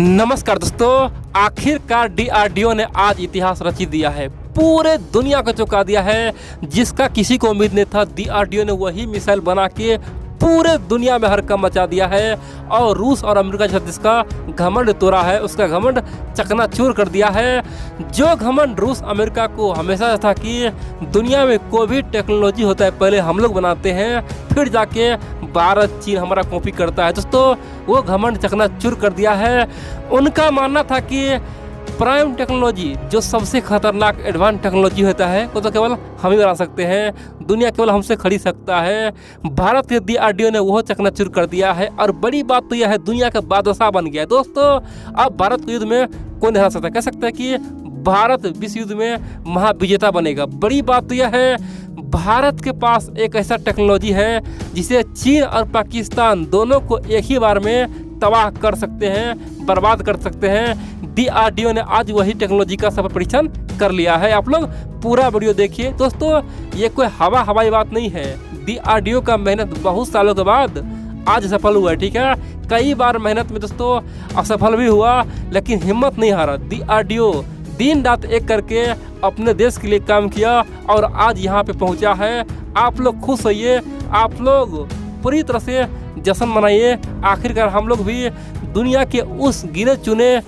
नमस्कार दोस्तों, आखिरकार डीआरडीओ ने आज इतिहास रच दिया है। पूरे दुनिया को चौंका दिया है, जिसका किसी को उम्मीद नहीं था। डीआरडीओ ने वही मिसाइल बना के पूरे दुनिया में हड़कंप मचा दिया है और रूस और अमेरिका के साथ जिसका घमंड तोड़ा है, उसका घमंड चकनाचूर कर दिया है। जो घमंड रूस अमेरिका को हमेशा था कि दुनिया में कोई भी टेक्नोलॉजी होता है पहले हम लोग बनाते हैं, फिर जाके भारत चीन हमारा कॉपी करता है। दोस्तों, वो घमंड चकनाचूर कर दिया है। उनका मानना था कि प्राइम टेक्नोलॉजी जो सबसे खतरनाक एडवांस टेक्नोलॉजी होता है वो तो केवल हम ही बना सकते हैं, दुनिया केवल हमसे खरीद सकता है। भारत के डीआरडीओ ने वो चकनाचूर कर दिया है और बड़ी बात तो यह है, दुनिया का बादशाह बन गया है। दोस्तों, अब भारत को युद्ध में कौन हरा सकता है? कह सकता है कि भारत विश्व युद्ध में महाविजेता बनेगा। बड़ी बात तो यह है, भारत के पास एक ऐसा टेक्नोलॉजी है जिसे चीन और पाकिस्तान दोनों को एक ही बार में तबाह कर सकते हैं, बर्बाद कर सकते हैं। डीआरडीओ ने आज वही टेक्नोलॉजी का सफल परीक्षण कर लिया है। आप लोग पूरा वीडियो देखिए। दोस्तों, ये कोई हवाई बात नहीं है। डीआरडीओ का मेहनत बहुत सालों के बाद आज सफल हुआ है। ठीक है, कई बार मेहनत में दोस्तों असफल भी हुआ, लेकिन हिम्मत नहीं हारा। डीआरडीओ दिन रात एक करके अपने देश के लिए काम किया और आज यहाँ पे पहुँचा है। आप लोग खुश होइए, आप लोग पूरी तरह से जश्न मनाइए। आखिरकार हम लोग भी दुनिया के उस गिने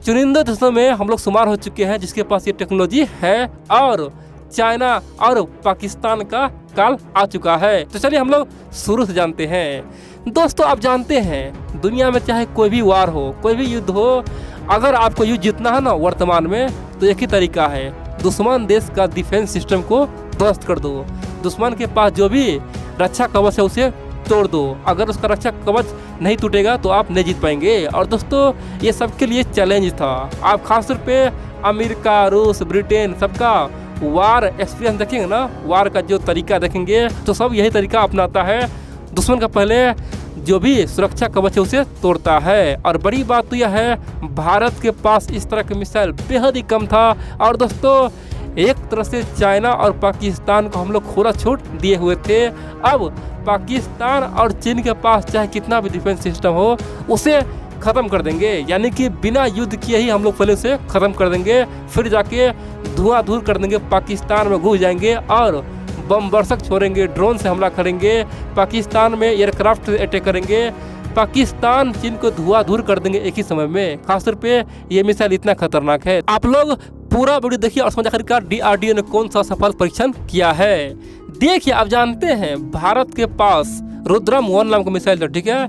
चुनिंदा देशों में हम लोग शुमार हो चुके हैं जिसके पास ये टेक्नोलॉजी है, और चाइना और पाकिस्तान का काल आ चुका है। तो चलिए हम लोग शुरू से जानते हैं। दोस्तों, आप जानते हैं दुनिया में चाहे कोई भी वार हो, कोई भी युद्ध हो, अगर आपको युद्ध जीतना है ना वर्तमान में, तो एक ही तरीका है, दुश्मन देश का डिफेंस सिस्टम को ध्वस्त कर दो। दुश्मन के पास जो भी रक्षा कवच है उसे तोड़ दो। अगर उसका रक्षा कवच नहीं टूटेगा तो आप नहीं जीत पाएंगे। और दोस्तों, ये सबके लिए चैलेंज था। आप खासतौर पे अमेरिका, रूस, ब्रिटेन सबका वार एक्सपीरियंस देखेंगे ना, वार का जो तरीका देखेंगे तो सब यही तरीका अपनाता है। दुश्मन का पहले जो भी सुरक्षा कवच है उसे तोड़ता है। और बड़ी बात तो यह है, भारत के पास इस तरह के मिसाइल बेहद ही कम था। और दोस्तों, एक तरह से चाइना और पाकिस्तान को हम लोग खुला छूट दिए हुए थे। अब पाकिस्तान और चीन के पास चाहे कितना भी डिफेंस सिस्टम हो, उसे ख़त्म कर देंगे। यानी कि बिना युद्ध किए ही हम लोग पहले उसे ख़त्म कर देंगे, फिर जाके धुआं कर देंगे, पाकिस्तान में घुस जाएंगे और बम बरसक छोड़ेंगे, ड्रोन से हमला करेंगे, पाकिस्तान में एयरक्राफ्ट से अटैक करेंगे, पाकिस्तान चीन को धुआं कर देंगे एक ही समय में। खासतौर पे ये मिसाइल इतना खतरनाक है। आप लोग पूरा वीडियो देखिए और समझ आखिरकार डीआरडीओ ने कौन सा सफल परीक्षण किया है। देखिए, आप जानते हैं भारत के पास रुद्रम 1 नाम का मिसाइल था। ठीक है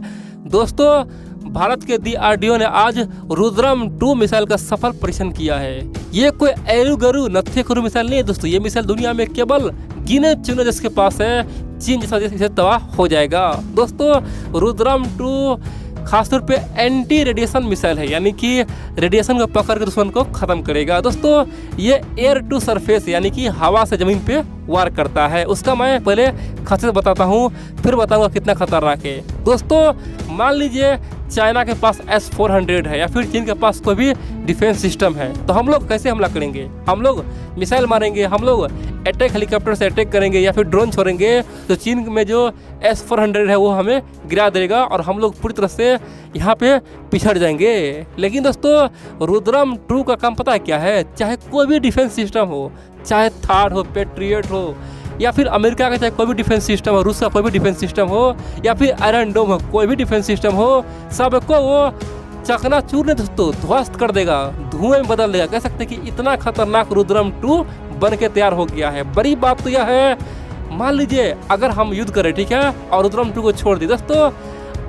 दोस्तों, भारत के डीआरडीओ ने आज रुद्रम 2 मिसाइल का सफल परीक्षण किया है। ये कोई एरू गरू नत्थे खुरू मिसाइल नहीं है दोस्तों। ये मिसाइल दुनिया में केवल गिने चुने देश के पास है। चीन जैसा देश इसे तबाह हो जाएगा। दोस्तों, रुद्रम 2 खासतौर पे एंटी रेडिएशन मिसाइल है, यानी कि रेडिएशन को पकड़ के दुश्मन को खत्म करेगा। दोस्तों, ये एयर टू सरफेस यानी कि हवा से जमीन पे वार करता है। उसका मैं पहले खासियत बताता हूँ, फिर बताऊंगा कितना खतरनाक है। दोस्तों, मान लीजिए चाइना के पास S-400 है या फिर चीन के पास कोई भी डिफेंस सिस्टम है, तो हम लोग कैसे हमला करेंगे? हम लोग मिसाइल मारेंगे, हम लोग अटैक हेलीकॉप्टर से अटैक करेंगे या फिर ड्रोन छोड़ेंगे, तो चीन में जो S-400 है वो हमें गिरा देगा और हम लोग पूरी तरह से यहाँ पे पिछड़ जाएंगे। लेकिन दोस्तों, रुद्रम 2 का काम पता है क्या है? चाहे कोई भी डिफेंस सिस्टम हो, चाहे थार हो, पेट्रियट हो, या फिर अमेरिका का चाहे कोई भी डिफेंस सिस्टम हो, रूस का कोई भी डिफेंस सिस्टम हो, या फिर आयरन डोम हो, कोई भी डिफेंस सिस्टम हो, सबको वो चकनाचूर ने दोस्तों ध्वस्त कर देगा, धुएं में बदल देगा। कह सकते हैं कि इतना खतरनाक रुद्रम 2 बन के तैयार हो गया है। बड़ी बात तो यह है, मान लीजिए अगर हम युद्ध करें, ठीक है, और रुद्रम 2 को छोड़ दी दोस्तों,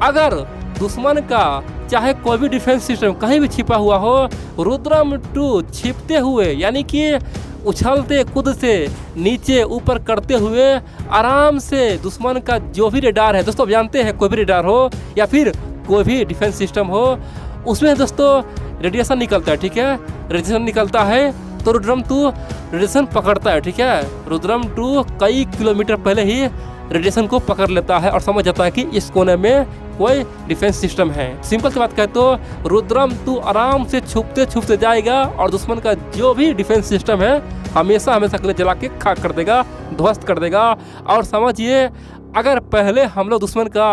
अगर दुश्मन का चाहे कोई भी डिफेंस सिस्टम कहीं भी छिपा हुआ हो, रुद्रम 2 छिपते हुए यानी कि उछलते कूद से नीचे ऊपर करते हुए आराम से दुश्मन का जो भी रेडार है, दोस्तों जानते हैं कोई भी रेडार हो या फिर कोई भी डिफेंस सिस्टम हो, उसमें दोस्तों रेडिएशन निकलता है। ठीक है, रेडिएशन निकलता है तो रुद्रम 2 रेडिएशन पकड़ता है। ठीक है, रुद्रम 2 कई किलोमीटर पहले ही रेडिएशन को पकड़ लेता है और समझ जाता है कि इस कोने में कोई डिफेंस सिस्टम है। सिंपल सी बात कहे तो रुद्रम 2 आराम से छुपते जाएगा और दुश्मन का जो भी डिफेंस सिस्टम है हमेशा के लिए जला के खाक कर देगा, ध्वस्त कर देगा। और समझिए, अगर पहले हम लोग दुश्मन का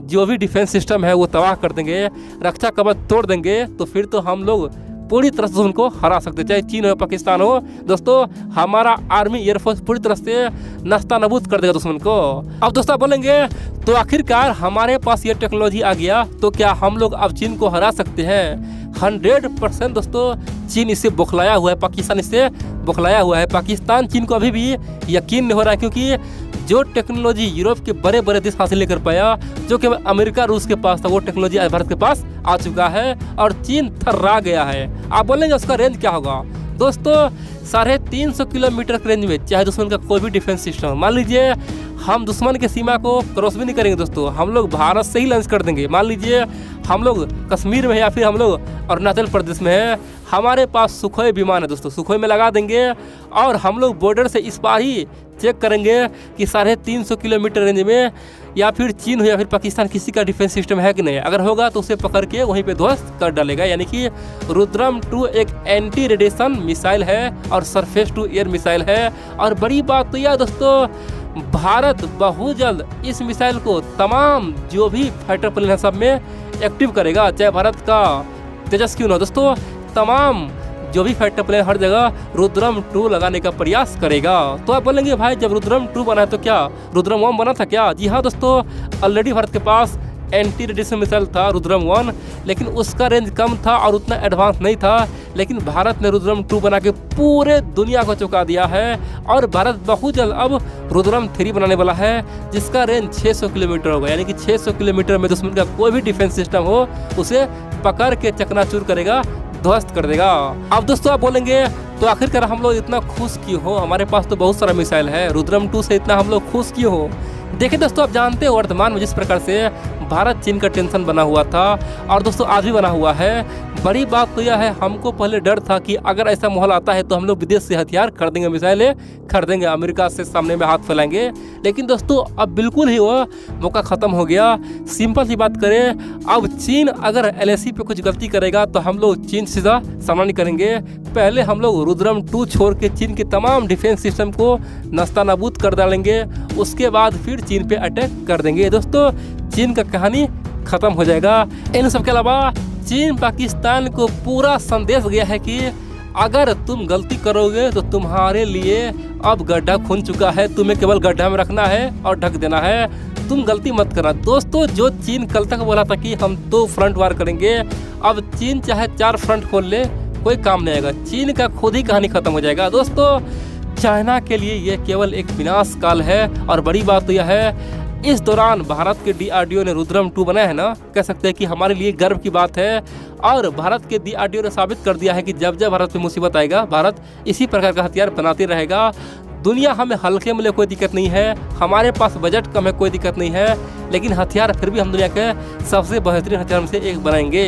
जो भी डिफेंस सिस्टम है वो तबाह कर देंगे, रक्षा कवच तोड़ देंगे, तो फिर तो हम लोग पूरी तरह से उनको हरा सकते, चाहे चीन हो पाकिस्तान हो। दोस्तों हमारा आर्मी एयरफोर्स पूरी तरह से नस्ता नबूद कर देगा दुश्मन को। अब दोस्तों बोलेंगे तो आखिरकार हमारे पास ये टेक्नोलॉजी आ गया तो क्या हम लोग अब चीन को हरा सकते हैं? 100% दोस्तों चीन इससे बौखलाया हुआ है, पाकिस्तान इससे बौखलाया हुआ है। पाकिस्तान चीन को अभी भी यकीन नहीं हो रहा है, क्योंकि जो टेक्नोलॉजी यूरोप के बड़े बड़े देश हासिल नहीं कर पाया, जो कि अमेरिका रूस के पास था, वो टेक्नोलॉजी आज भारत के पास आ चुका है और चीन थर्रा गया है। आप बोलेंगे उसका रेंज क्या होगा? दोस्तों 350 किलोमीटर के रेंज में चाहे दुश्मन का कोई भी डिफेंस सिस्टम, मान लीजिए हम दुश्मन की सीमा को क्रॉस भी नहीं करेंगे दोस्तों, हम लोग भारत से ही लॉन्च कर देंगे। मान लीजिए हम लोग कश्मीर में है या फिर हम लोग अरुणाचल प्रदेश में है, हमारे पास सुखोई विमान है दोस्तों, सुखोई में लगा देंगे और हम लोग बॉर्डर से इस पार ही चेक करेंगे कि 350 किलोमीटर रेंज में या फिर चीन हो या फिर पाकिस्तान किसी का डिफेंस सिस्टम है कि नहीं। अगर होगा तो उसे पकड़ के वहीं पे ध्वस्त कर डालेगा। यानी कि रुद्रम 2 एक एंटी रेडिएशन मिसाइल है और सरफेस टू एयर मिसाइल है। और बड़ी बात तो यह दोस्तों, भारत बहुत जल्द इस मिसाइल को तमाम जो भी फाइटर प्लेन है सब में एक्टिव करेगा, चाहे भारत का तेजस क्यों ना दोस्तों, तमाम जो भी फाइटर प्लेन हर जगह रुद्रम 2 लगाने का प्रयास करेगा। तो आप बोलेंगे भाई जब रुद्रम 2 बना है तो क्या रुद्रम 1 बना था क्या? जी हाँ दोस्तों, ऑलरेडी भारत के पास एंटी रेडिएशन मिसाइल था रुद्रम 1, लेकिन उसका रेंज कम था और उतना एडवांस नहीं था। लेकिन भारत ने रुद्रम 2 बना के पूरे दुनिया को चौंका दिया है और भारत बहुत जल्द अब रुद्रम 3 बनाने वाला है, जिसका रेंज 600 किलोमीटर होगा। यानी कि 600 किलोमीटर में दुश्मन का कोई भी डिफेंस सिस्टम हो उसे पकड़ के चकनाचूर करेगा, ध्वस्त कर देगा। अब दोस्तों आप बोलेंगे तो आखिरकार हम लोग इतना खुश क्यों हो? हमारे पास तो बहुत सारा मिसाइल है, रुद्रम 2 से इतना हम लोग खुश क्यों हो? देखिए दोस्तों, आप जानते हो वर्तमान में जिस प्रकार से भारत चीन का टेंशन बना हुआ था और दोस्तों आज भी बना हुआ है। बड़ी बात तो यह है, हमको पहले डर था कि अगर ऐसा माहौल आता है तो हम लोग विदेश से हथियार खरीदेंगे, मिसाइलें खरीदेंगे, अमेरिका से सामने में हाथ फैलाएंगे। लेकिन दोस्तों अब बिल्कुल ही वो मौका ख़त्म हो गया। सिंपल सी बात करें, अब चीन अगर LAC पे कुछ गलती करेगा तो हम लोग चीन से सामना नहीं करेंगे। पहले हम लोग रुद्रम 2 छोड़ के चीन के तमाम डिफेंस सिस्टम को नस्ता नाबूद कर डालेंगे, उसके बाद फिर चीन पे अटैक कर देंगे। दोस्तों चीन का कहानी खत्म हो जाएगा। इन सब के अलावा चीन पाकिस्तान को पूरा संदेश गया है कि अगर तुम गलती करोगे तो तुम्हारे लिए अब गड्ढा खुन चुका है, तुम्हें केवल गड्ढा में रखना है और ढक देना है, तुम गलती मत करना। दोस्तों जो चीन कल तक बोला था कि हम 2 फ्रंट वार करेंगे, अब चीन चाहे 4 फ्रंट खोल ले कोई काम नहीं आएगा, चीन का खुद ही कहानी खत्म हो जाएगा। दोस्तों चाइना के लिए ये केवल एक विनाश काल है। और बड़ी बात तो यह है, इस दौरान भारत के DRDO ने रुद्रम 2 बनाया है ना, कह सकते हैं कि हमारे लिए गर्व की बात है। और भारत के DRDO ने साबित कर दिया है कि जब जब भारत पे मुसीबत आएगा भारत इसी प्रकार का हथियार बनाते रहेगा। दुनिया हमें हल्के में ले कोई दिक्कत नहीं है, हमारे पास बजट कम है कोई दिक्कत नहीं है, लेकिन हथियार फिर भी हम दुनिया के सबसे बेहतरीन हथियार में से एक बनाएंगे।